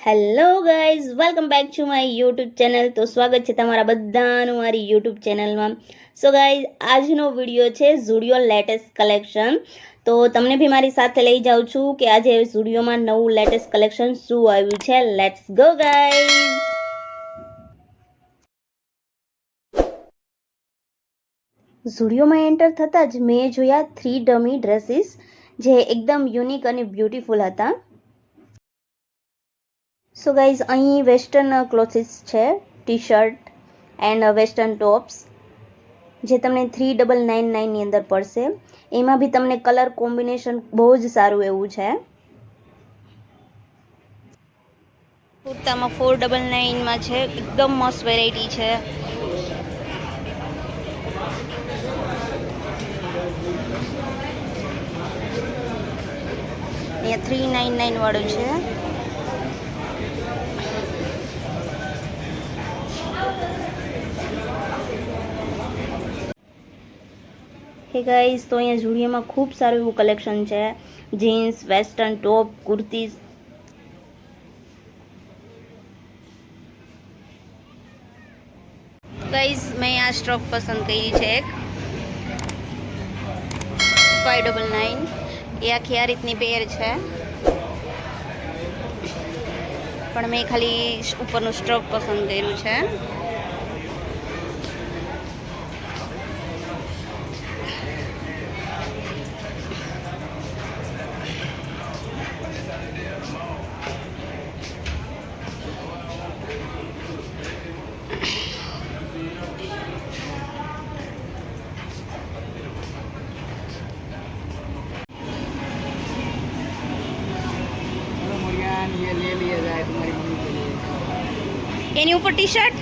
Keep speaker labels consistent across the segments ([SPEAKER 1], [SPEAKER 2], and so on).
[SPEAKER 1] Hello guys, welcome back to my YouTube channel. તો સ્વાગત છે તમારા બધાનું મારી યુટ્યુબ ચેનલમાં. સો ગાઈઝ, આજનો વિડીયો છે ઝુડિયો લેટેસ્ટ કલેક્શન. તો તમને બી મારી સાથે લઈ જાઉં છું કે આજે ઝુડિયોમાં નવું લેટેસ્ટ કલેક્શન શું આવ્યું છે. Let's go guys. ઝુડિયોમાં એન્ટર થતાં જ મેં જોયા 3 ડમી ડ્રેસીસ જે એકદમ યુનિક અને બ્યુટીફુલ હતા. સો ગાઈઝ, અહીં વેસ્ટર્ન ક્લોથિસ છે, T shirt and western tops જે તમને 3999ની અંદર પડશે. એમાં બી તમને કલર કોમ્બિનેશન બહુ જ સારું એવું છે. કુર્તામાં 499માં છે, એકદમ મસ્ત વેરાયટી છે. અહીંયા 399 વાળું છે. હે ગાઈઝ, તો અહીંયા ઝુડિયોમાં ખૂબ સારું એવું કલેક્શન છે. જીન્સ, વેસ્ટર્ન ટોપ, કુર્તીઝ. ગાઈઝ, મેં આ સ્ટ્રોક પસંદ કરી છે એક 599. એ આખી આ રીતની પેર છે, પણ મેં ખાલી ઉપરનું સ્ટ્રોક પસંદ કર્યું છે.
[SPEAKER 2] ये ले लिया जाए तुम्हारी मम्मी के लिए।
[SPEAKER 1] એની ઉપર ટી શર્ટ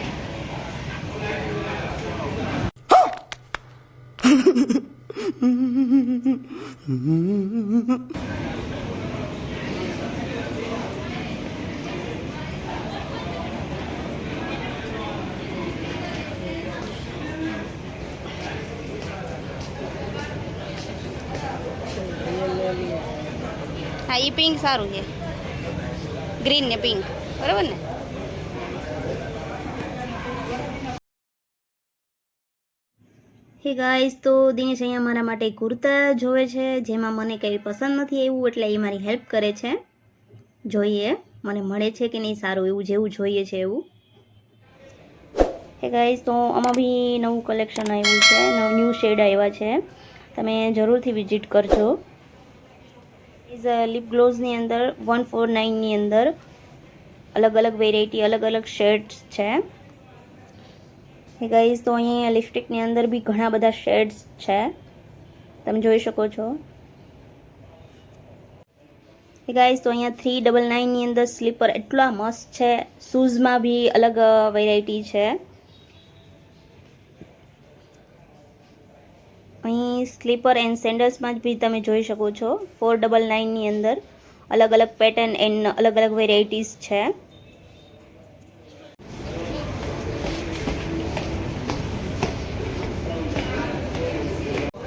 [SPEAKER 1] હા, એ પિંક સારું છે, ગ્રીન ને પિંક, બરાબર ને? હે ગાઈઝ, તો દિનેશ અહીંયા મારા માટે કુર્તા જોવે છે જેમાં મને કંઈ પસંદ નથી આવ્યું, એટલે એ મારી હેલ્પ કરે છે. જોઈએ મને મળે છે કે નહીં સારું એવું, જેવું જોઈએ છે એવું. હે ગાઈઝ, તો આમાં બી નવું કલેક્શન આવ્યું છે, ન્યૂ શેડ આવ્યા છે, તમે જરૂરથી વિઝિટ કરજો. લિપ ગ્લોઝની અંદર 149ની અંદર અલગ અલગ વેરાયટી, અલગ અલગ શેડ્સ છે. હે ગાઈઝ, તો અહીંયા લિપસ્ટિકની અંદર બી ઘણા બધા શેડ્સ છે, તમે જોઈ શકો છો. હે ગાઈઝ, તો અહીંયા 399ની અંદર સ્લીપર એટલા મસ્ત છે. શૂઝમાં બી અલગ વેરાયટી છે. અહીં સ્લીપર એન્ડ સેન્ડલ્સમાં બી તમે જોઈ શકો છો 499ની અંદર અલગ અલગ પેટર્ન એન્ડ અલગ અલગ વેરાયટીઝ છે.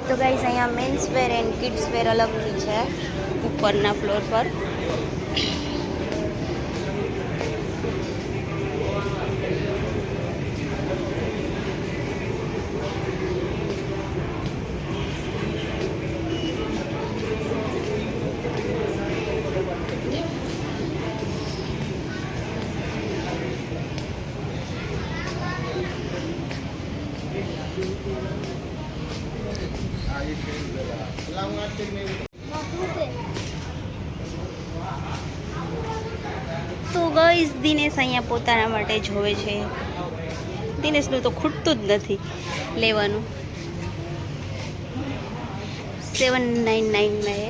[SPEAKER 1] તો ગાઈઝ, અહીંયા men's wear and kids wear અલગથી છે ઉપરના ફ્લોર પર. તો ગાઈઝ, દિનેશ અહીંયા પોતાના માટે જોવે છે. દિનેશનું તો ખૂટતું જ નથી લેવાનું. 799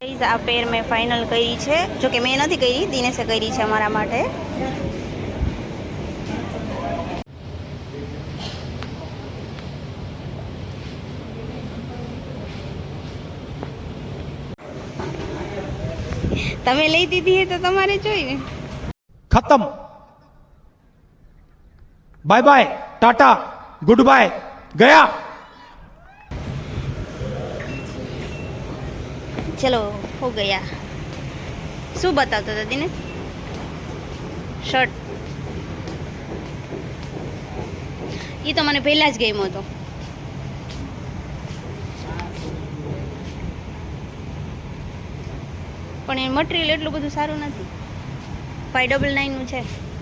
[SPEAKER 1] એ આ પેર મેં ફાઇનલ કરી છે, જોકે મેં નથી કરી, દિનેશે કરી છે અમારા માટે. તમે લઈ દીધી હે તો તમારે જોઈને
[SPEAKER 2] खत्म।
[SPEAKER 3] Bye bye tata good bye गया।
[SPEAKER 1] ચલો હો ગયા. શું બતાવતો હતો દિનેશ? શર્ટ. એ તો મને પહેલાં જ ગમ્યો હતો. પણ એ મટીરિયલ એટલું બધું સારું નથી. 599 નું છે.